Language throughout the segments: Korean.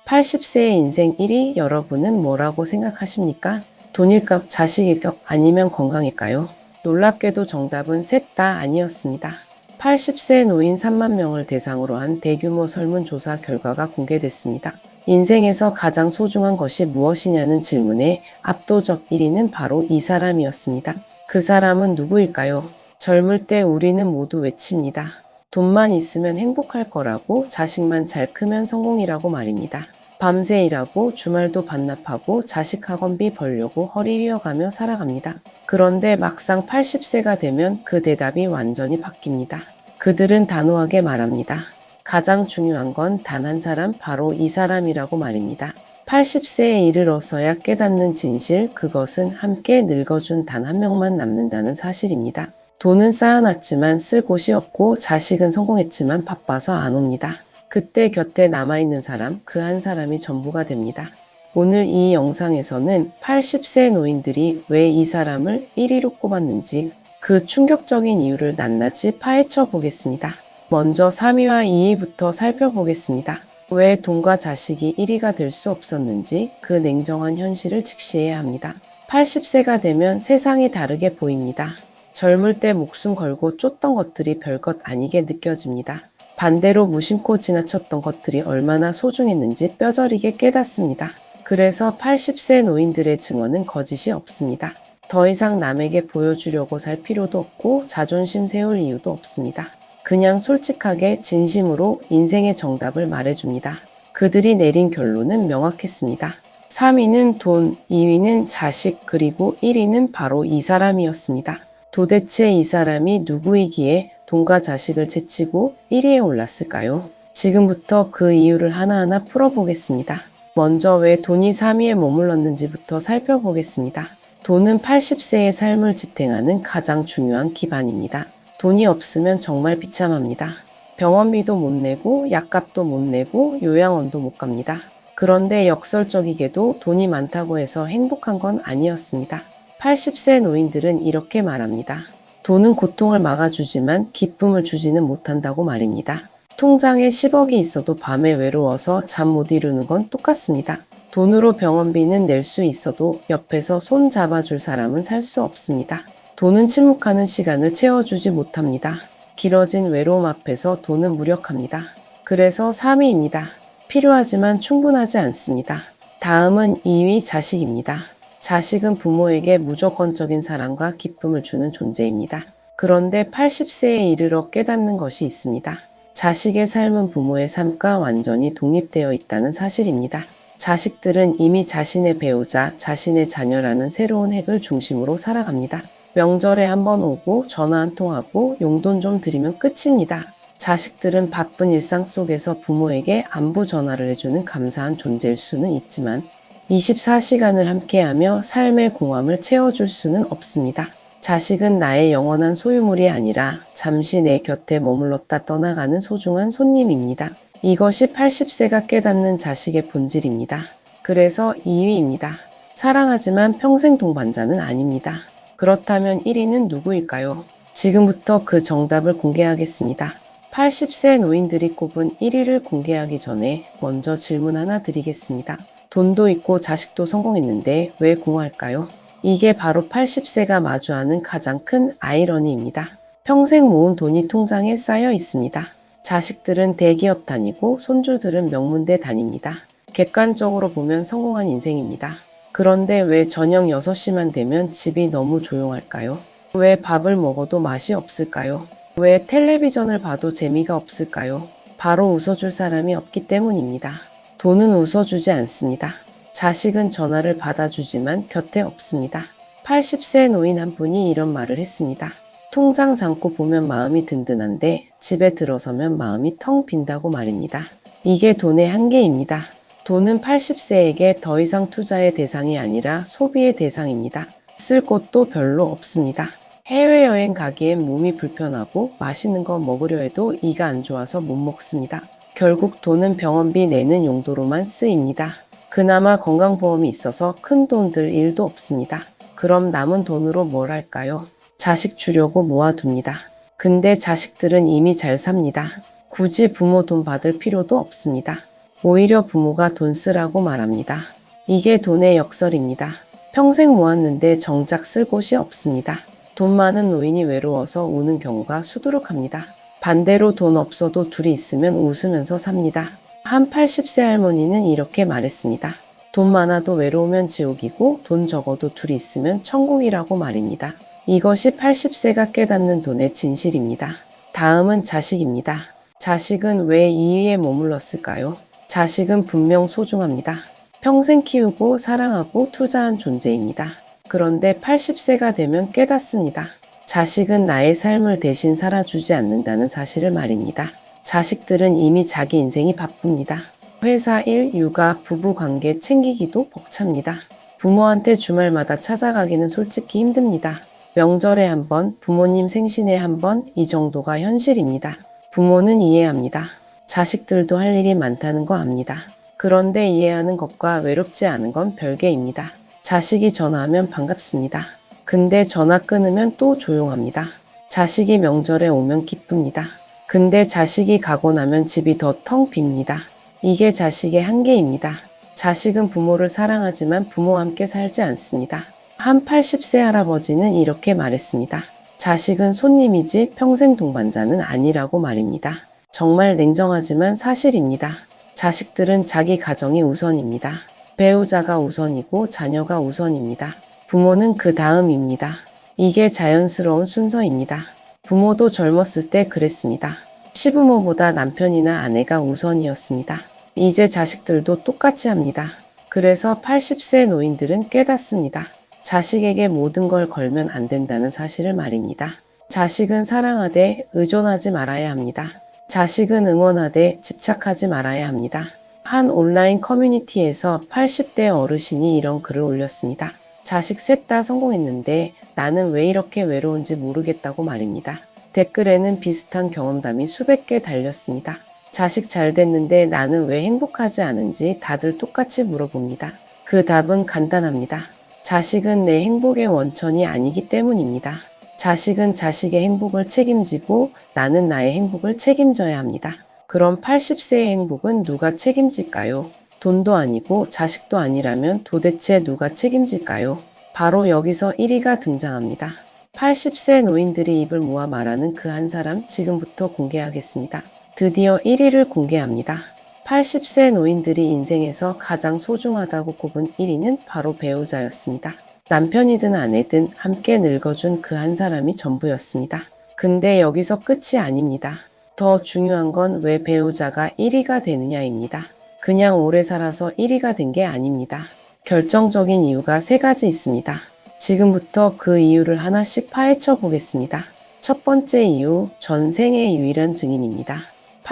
80세의 인생 1위 여러분은 뭐라고 생각하십니까? 돈일까, 자식일까, 아니면 건강일까요? 놀랍게도 정답은 셋 다 아니었습니다. 80세 노인 3만 명을 대상으로 한 대규모 설문조사 결과가 공개됐습니다. 인생에서 가장 소중한 것이 무엇이냐는 질문에 압도적 1위는 바로 이 사람이었습니다. 그 사람은 누구일까요? 젊을 때 우리는 모두 외칩니다. 돈만 있으면 행복할 거라고, 자식만 잘 크면 성공이라고 말입니다. 밤새 일하고 주말도 반납하고 자식 학원비 벌려고 허리 휘어가며 살아갑니다. 그런데 막상 80세가 되면 그 대답이 완전히 바뀝니다. 그들은 단호하게 말합니다. 가장 중요한 건 단 한 사람, 바로 이 사람이라고 말입니다. 80세에 이르러서야 깨닫는 진실, 그것은 함께 늙어준 단 한 명만 남는다는 사실입니다. 돈은 쌓아놨지만 쓸 곳이 없고, 자식은 성공했지만 바빠서 안 옵니다. 그때 곁에 남아있는 사람, 그 한 사람이 전부가 됩니다. 오늘 이 영상에서는 80세 노인들이 왜 이 사람을 1위로 꼽았는지, 그 충격적인 이유를 낱낱이 파헤쳐 보겠습니다. 먼저 3위와 2위부터 살펴보겠습니다. 왜 돈과 자식이 1위가 될 수 없었는지, 그 냉정한 현실을 직시해야 합니다. 80세가 되면 세상이 다르게 보입니다. 젊을 때 목숨 걸고 쫓던 것들이 별것 아니게 느껴집니다. 반대로 무심코 지나쳤던 것들이 얼마나 소중했는지 뼈저리게 깨닫습니다. 그래서 80세 노인들의 증언은 거짓이 없습니다. 더 이상 남에게 보여주려고 살 필요도 없고 자존심 세울 이유도 없습니다. 그냥 솔직하게 진심으로 인생의 정답을 말해줍니다. 그들이 내린 결론은 명확했습니다. 3위는 돈, 2위는 자식, 그리고 1위는 바로 이 사람이었습니다. 도대체 이 사람이 누구이기에 돈과 자식을 제치고 1위에 올랐을까요? 지금부터 그 이유를 하나하나 풀어보겠습니다. 먼저 왜 돈이 3위에 머물렀는지부터 살펴보겠습니다. 돈은 80세의 삶을 지탱하는 가장 중요한 기반입니다. 돈이 없으면 정말 비참합니다. 병원비도 못 내고, 약값도 못 내고, 요양원도 못 갑니다. 그런데 역설적이게도 돈이 많다고 해서 행복한 건 아니었습니다. 80세 노인들은 이렇게 말합니다. 돈은 고통을 막아주지만 기쁨을 주지는 못한다고 말입니다. 통장에 10억이 있어도 밤에 외로워서 잠 못 이루는 건 똑같습니다. 돈으로 병원비는 낼 수 있어도 옆에서 손 잡아줄 사람은 살 수 없습니다. 돈은 침묵하는 시간을 채워주지 못합니다. 길어진 외로움 앞에서 돈은 무력합니다. 그래서 3위입니다. 필요하지만 충분하지 않습니다. 다음은 2위 자식입니다. 자식은 부모에게 무조건적인 사랑과 기쁨을 주는 존재입니다. 그런데 80세에 이르러 깨닫는 것이 있습니다. 자식의 삶은 부모의 삶과 완전히 독립되어 있다는 사실입니다. 자식들은 이미 자신의 배우자, 자신의 자녀라는 새로운 핵을 중심으로 살아갑니다. 명절에 한번 오고 전화 한 통하고 용돈 좀 드리면 끝입니다. 자식들은 바쁜 일상 속에서 부모에게 안부 전화를 해주는 감사한 존재일 수는 있지만 24시간을 함께하며 삶의 공허함을 채워줄 수는 없습니다. 자식은 나의 영원한 소유물이 아니라 잠시 내 곁에 머물렀다 떠나가는 소중한 손님입니다. 이것이 80세가 깨닫는 자식의 본질입니다. 그래서 2위입니다. 사랑하지만 평생 동반자는 아닙니다. 그렇다면 1위는 누구일까요? 지금부터 그 정답을 공개하겠습니다. 80세 노인들이 꼽은 1위를 공개하기 전에 먼저 질문 하나 드리겠습니다. 돈도 있고 자식도 성공했는데 왜 공허할까요? 이게 바로 80세가 마주하는 가장 큰 아이러니입니다. 평생 모은 돈이 통장에 쌓여 있습니다. 자식들은 대기업 다니고 손주들은 명문대 다닙니다. 객관적으로 보면 성공한 인생입니다. 그런데 왜 저녁 6시만 되면 집이 너무 조용할까요? 왜 밥을 먹어도 맛이 없을까요? 왜 텔레비전을 봐도 재미가 없을까요? 바로 웃어줄 사람이 없기 때문입니다. 돈은 웃어주지 않습니다. 자식은 전화를 받아주지만 곁에 없습니다. 80세 노인 한 분이 이런 말을 했습니다. 통장 잔고 보면 마음이 든든한데 집에 들어서면 마음이 텅 빈다고 말입니다. 이게 돈의 한계입니다. 돈은 80세에게 더 이상 투자의 대상이 아니라 소비의 대상입니다. 쓸 곳도 별로 없습니다. 해외여행 가기엔 몸이 불편하고 맛있는 거 먹으려 해도 이가 안 좋아서 못 먹습니다. 결국 돈은 병원비 내는 용도로만 쓰입니다. 그나마 건강보험이 있어서 큰 돈 들 일도 없습니다. 그럼 남은 돈으로 뭘 할까요? 자식 주려고 모아둡니다. 근데 자식들은 이미 잘 삽니다. 굳이 부모 돈 받을 필요도 없습니다. 오히려 부모가 돈 쓰라고 말합니다. 이게 돈의 역설입니다. 평생 모았는데 정작 쓸 곳이 없습니다. 돈 많은 노인이 외로워서 우는 경우가 수두룩합니다. 반대로 돈 없어도 둘이 있으면 웃으면서 삽니다. 한 80세 할머니는 이렇게 말했습니다. 돈 많아도 외로우면 지옥이고 돈 적어도 둘이 있으면 천국이라고 말입니다. 이것이 80세가 깨닫는 돈의 진실입니다. 다음은 자식입니다. 자식은 왜 2위에 머물렀을까요? 자식은 분명 소중합니다. 평생 키우고 사랑하고 투자한 존재입니다. 그런데 80세가 되면 깨닫습니다. 자식은 나의 삶을 대신 살아주지 않는다는 사실을 말입니다. 자식들은 이미 자기 인생이 바쁩니다. 회사 일, 육아, 부부 관계 챙기기도 벅찹니다. 부모한테 주말마다 찾아가기는 솔직히 힘듭니다. 명절에 한 번, 부모님 생신에 한 번, 이 정도가 현실입니다. 부모는 이해합니다. 자식들도 할 일이 많다는 거 압니다. 그런데 이해하는 것과 외롭지 않은 건 별개입니다. 자식이 전화하면 반갑습니다. 근데 전화 끊으면 또 조용합니다. 자식이 명절에 오면 기쁩니다. 근데 자식이 가고 나면 집이 더 텅 빕니다. 이게 자식의 한계입니다. 자식은 부모를 사랑하지만 부모와 함께 살지 않습니다. 한 80세 할아버지는 이렇게 말했습니다. 자식은 손님이지 평생 동반자는 아니라고 말입니다. 정말 냉정하지만 사실입니다. 자식들은 자기 가정이 우선입니다. 배우자가 우선이고 자녀가 우선입니다. 부모는 그 다음입니다. 이게 자연스러운 순서입니다. 부모도 젊었을 때 그랬습니다. 시부모보다 남편이나 아내가 우선이었습니다. 이제 자식들도 똑같이 합니다. 그래서 80세 노인들은 깨닫습니다. 자식에게 모든 걸 걸면 안 된다는 사실을 말입니다. 자식은 사랑하되 의존하지 말아야 합니다. 자식은 응원하되 집착하지 말아야 합니다. 한 온라인 커뮤니티에서 80대 어르신이 이런 글을 올렸습니다. 자식 셋 다 성공했는데 나는 왜 이렇게 외로운지 모르겠다고 말입니다. 댓글에는 비슷한 경험담이 수백 개 달렸습니다. 자식 잘 됐는데 나는 왜 행복하지 않은지 다들 똑같이 물어봅니다. 그 답은 간단합니다. 자식은 내 행복의 원천이 아니기 때문입니다. 자식은 자식의 행복을 책임지고 나는 나의 행복을 책임져야 합니다. 그럼 80세의 행복은 누가 책임질까요? 돈도 아니고 자식도 아니라면 도대체 누가 책임질까요? 바로 여기서 1위가 등장합니다. 80세 노인들이 입을 모아 말하는 그 한 사람 지금부터 공개하겠습니다. 드디어 1위를 공개합니다. 80세 노인들이 인생에서 가장 소중하다고 꼽은 1위는 바로 배우자였습니다. 남편이든 아내든 함께 늙어준 그 한 사람이 전부였습니다. 근데 여기서 끝이 아닙니다. 더 중요한 건 왜 배우자가 1위가 되느냐입니다. 그냥 오래 살아서 1위가 된 게 아닙니다. 결정적인 이유가 3가지 있습니다. 지금부터 그 이유를 하나씩 파헤쳐 보겠습니다. 첫 번째 이유, 전생의 유일한 증인입니다.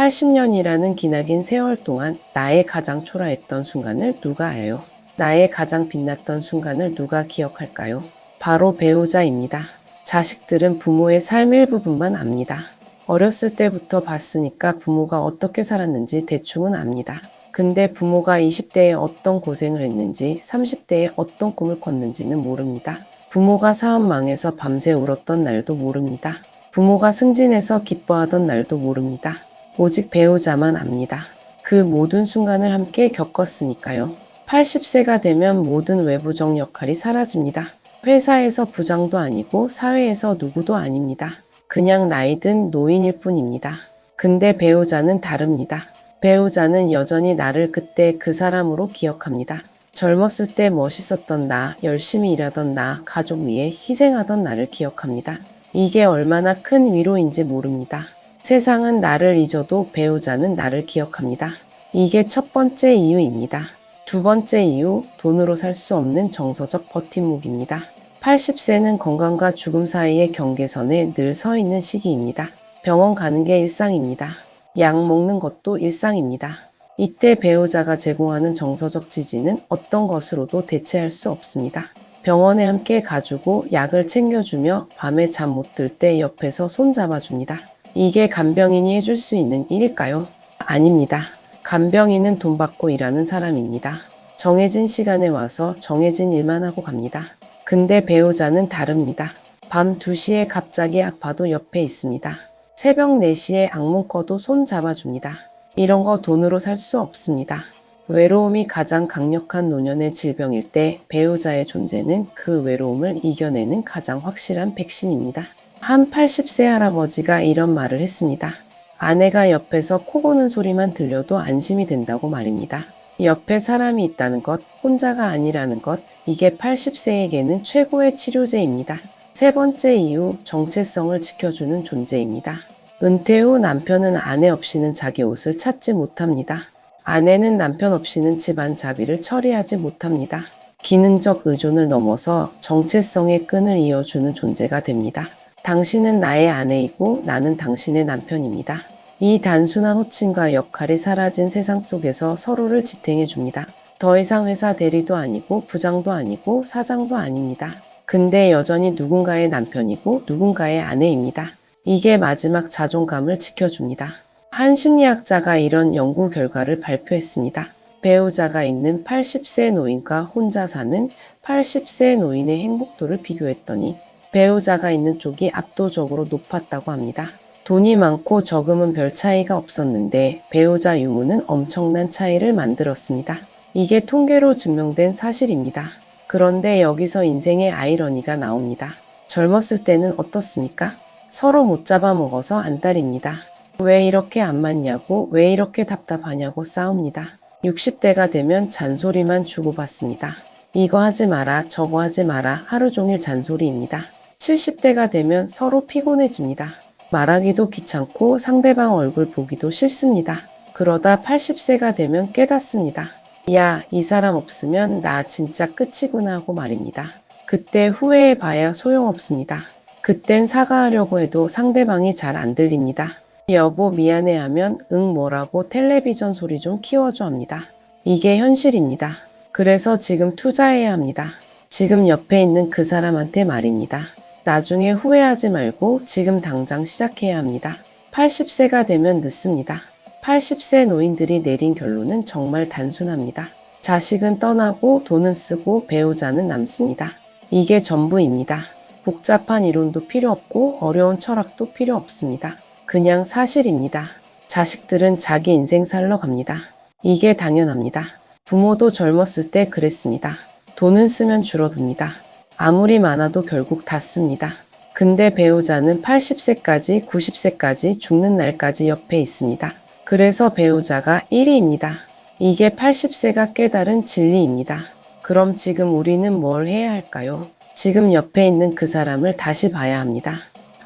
80년이라는 기나긴 세월 동안 나의 가장 초라했던 순간을 누가 아요? 나의 가장 빛났던 순간을 누가 기억할까요? 바로 배우자입니다. 자식들은 부모의 삶 일부분만 압니다. 어렸을 때부터 봤으니까 부모가 어떻게 살았는지 대충은 압니다. 근데 부모가 20대에 어떤 고생을 했는지 30대에 어떤 꿈을 꿨는지는 모릅니다. 부모가 사업 망해서 밤새 울었던 날도 모릅니다. 부모가 승진해서 기뻐하던 날도 모릅니다. 오직 배우자만 압니다. 그 모든 순간을 함께 겪었으니까요. 80세가 되면 모든 외부적 역할이 사라집니다. 회사에서 부장도 아니고 사회에서 누구도 아닙니다. 그냥 나이 든 노인일 뿐입니다. 근데 배우자는 다릅니다. 배우자는 여전히 나를 그때 그 사람으로 기억합니다. 젊었을 때 멋있었던 나, 열심히 일하던 나, 가족 위해 희생하던 나를 기억합니다. 이게 얼마나 큰 위로인지 모릅니다. 세상은 나를 잊어도 배우자는 나를 기억합니다. 이게 첫 번째 이유입니다. 두 번째 이유, 돈으로 살 수 없는 정서적 버팀목입니다. 80세는 건강과 죽음 사이의 경계선에 늘 서 있는 시기입니다. 병원 가는 게 일상입니다. 약 먹는 것도 일상입니다. 이때 배우자가 제공하는 정서적 지지는 어떤 것으로도 대체할 수 없습니다. 병원에 함께 가주고 약을 챙겨주며 밤에 잠 못 들 때 옆에서 손잡아줍니다. 이게 간병인이 해줄 수 있는 일일까요? 아닙니다. 간병인은 돈 받고 일하는 사람입니다. 정해진 시간에 와서 정해진 일만 하고 갑니다. 근데 배우자는 다릅니다. 밤 2시에 갑자기 아파도 옆에 있습니다. 새벽 4시에 악몽 꿔도 손 잡아줍니다. 이런 거 돈으로 살 수 없습니다. 외로움이 가장 강력한 노년의 질병일 때 배우자의 존재는 그 외로움을 이겨내는 가장 확실한 백신입니다. 한 80세 할아버지가 이런 말을 했습니다. 아내가 옆에서 코 고는 소리만 들려도 안심이 된다고 말입니다. 옆에 사람이 있다는 것, 혼자가 아니라는 것, 이게 80세에게는 최고의 치료제입니다. 세 번째 이유, 정체성을 지켜주는 존재입니다. 은퇴 후 남편은 아내 없이는 자기 옷을 찾지 못합니다. 아내는 남편 없이는 집안 자비를 처리하지 못합니다. 기능적 의존을 넘어서 정체성의 끈을 이어주는 존재가 됩니다. 당신은 나의 아내이고 나는 당신의 남편입니다. 이 단순한 호칭과 역할이 사라진 세상 속에서 서로를 지탱해 줍니다. 더 이상 회사 대리도 아니고 부장도 아니고 사장도 아닙니다. 근데 여전히 누군가의 남편이고 누군가의 아내입니다. 이게 마지막 자존감을 지켜줍니다. 한 심리학자가 이런 연구 결과를 발표했습니다. 배우자가 있는 80세 노인과 혼자 사는 80세 노인의 행복도를 비교했더니 배우자가 있는 쪽이 압도적으로 높았다고 합니다. 돈이 많고 적음은 별 차이가 없었는데 배우자 유무는 엄청난 차이를 만들었습니다. 이게 통계로 증명된 사실입니다. 그런데 여기서 인생의 아이러니가 나옵니다. 젊었을 때는 어떻습니까? 서로 못 잡아먹어서 안달입니다. 왜 이렇게 안 맞냐고, 왜 이렇게 답답하냐고 싸웁니다. 60대가 되면 잔소리만 주고받습니다. 이거 하지 마라, 저거 하지 마라, 하루 종일 잔소리입니다. 70대가 되면 서로 피곤해집니다. 말하기도 귀찮고 상대방 얼굴 보기도 싫습니다. 그러다 80세가 되면 깨닫습니다. 야, 이 사람 없으면 나 진짜 끝이구나 하고 말입니다. 그때 후회해봐야 소용없습니다. 그땐 사과하려고 해도 상대방이 잘 안 들립니다. 여보 미안해 하면 응 뭐라고 텔레비전 소리 좀 키워줘 합니다. 이게 현실입니다. 그래서 지금 투자해야 합니다. 지금 옆에 있는 그 사람한테 말입니다. 나중에 후회하지 말고 지금 당장 시작해야 합니다. 80세가 되면 늦습니다. 80세 노인들이 내린 결론은 정말 단순합니다. 자식은 떠나고 돈은 쓰고 배우자는 남습니다. 이게 전부입니다. 복잡한 이론도 필요 없고 어려운 철학도 필요 없습니다. 그냥 사실입니다. 자식들은 자기 인생 살러 갑니다. 이게 당연합니다. 부모도 젊었을 때 그랬습니다. 돈은 쓰면 줄어듭니다. 아무리 많아도 결국 다 씁니다. 근데 배우자는 80세까지, 90세까지 죽는 날까지 옆에 있습니다. 그래서 배우자가 1위입니다. 이게 80세가 깨달은 진리입니다. 그럼 지금 우리는 뭘 해야 할까요? 지금 옆에 있는 그 사람을 다시 봐야 합니다.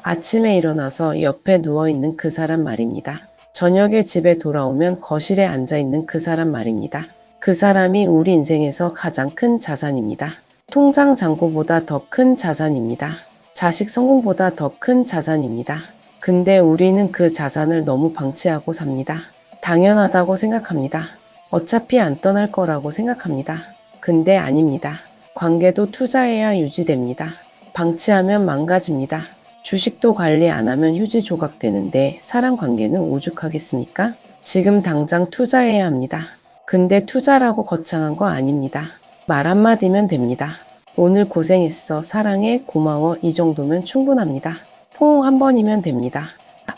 아침에 일어나서 옆에 누워있는 그 사람 말입니다. 저녁에 집에 돌아오면 거실에 앉아있는 그 사람 말입니다. 그 사람이 우리 인생에서 가장 큰 자산입니다. 통장 잔고보다 더 큰 자산입니다. 자식 성공보다 더 큰 자산입니다. 근데 우리는 그 자산을 너무 방치하고 삽니다. 당연하다고 생각합니다. 어차피 안 떠날 거라고 생각합니다. 근데 아닙니다. 관계도 투자해야 유지됩니다. 방치하면 망가집니다. 주식도 관리 안 하면 휴지 조각 되는데 사람 관계는 오죽하겠습니까? 지금 당장 투자해야 합니다. 근데 투자라고 거창한 거 아닙니다. 말 한마디면 됩니다. 오늘 고생했어, 사랑해, 고마워 이 정도면 충분합니다. 포옹 한 번이면 됩니다.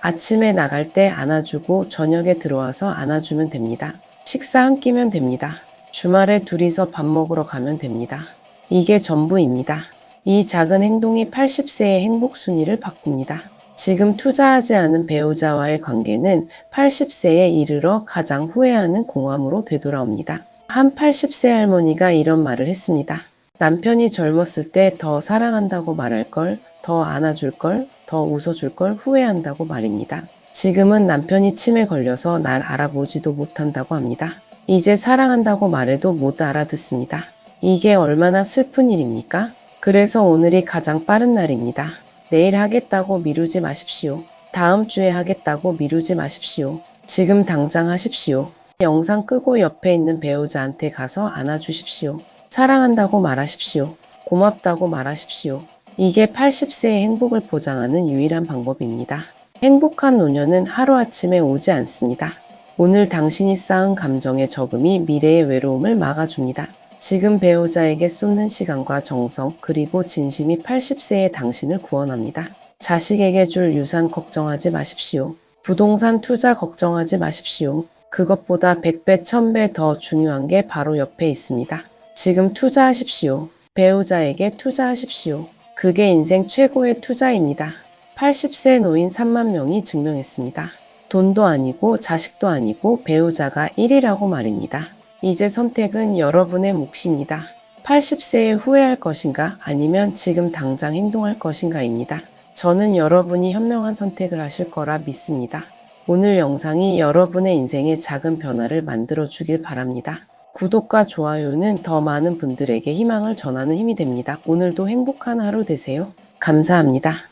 아침에 나갈 때 안아주고 저녁에 들어와서 안아주면 됩니다. 식사 한 끼면 됩니다. 주말에 둘이서 밥 먹으러 가면 됩니다. 이게 전부입니다. 이 작은 행동이 80세의 행복 순위를 바꿉니다. 지금 투자하지 않은 배우자와의 관계는 80세에 이르러 가장 후회하는 공함으로 되돌아옵니다. 한 80세 할머니가 이런 말을 했습니다. 남편이 젊었을 때 더 사랑한다고 말할 걸, 더 안아줄 걸, 더 웃어줄 걸 후회한다고 말입니다. 지금은 남편이 치매 걸려서 날 알아보지도 못한다고 합니다. 이제 사랑한다고 말해도 못 알아듣습니다. 이게 얼마나 슬픈 일입니까? 그래서 오늘이 가장 빠른 날입니다. 내일 하겠다고 미루지 마십시오. 다음 주에 하겠다고 미루지 마십시오. 지금 당장 하십시오. 영상 끄고 옆에 있는 배우자한테 가서 안아주십시오. 사랑한다고 말하십시오. 고맙다고 말하십시오. 이게 80세의 행복을 보장하는 유일한 방법입니다. 행복한 노년은 하루아침에 오지 않습니다. 오늘 당신이 쌓은 감정의 저금이 미래의 외로움을 막아줍니다. 지금 배우자에게 쏟는 시간과 정성 그리고 진심이 80세의 당신을 구원합니다. 자식에게 줄 유산 걱정하지 마십시오. 부동산 투자 걱정하지 마십시오. 그것보다 100배, 1000배 더 중요한 게 바로 옆에 있습니다. 지금 투자하십시오. 배우자에게 투자하십시오. 그게 인생 최고의 투자입니다. 80세 노인 3만 명이 증명했습니다. 돈도 아니고 자식도 아니고 배우자가 1위라고 말입니다. 이제 선택은 여러분의 몫입니다. 80세에 후회할 것인가 아니면 지금 당장 행동할 것인가입니다. 저는 여러분이 현명한 선택을 하실 거라 믿습니다. 오늘 영상이 여러분의 인생에 작은 변화를 만들어 주길 바랍니다. 구독과 좋아요는 더 많은 분들에게 희망을 전하는 힘이 됩니다. 오늘도 행복한 하루 되세요. 감사합니다.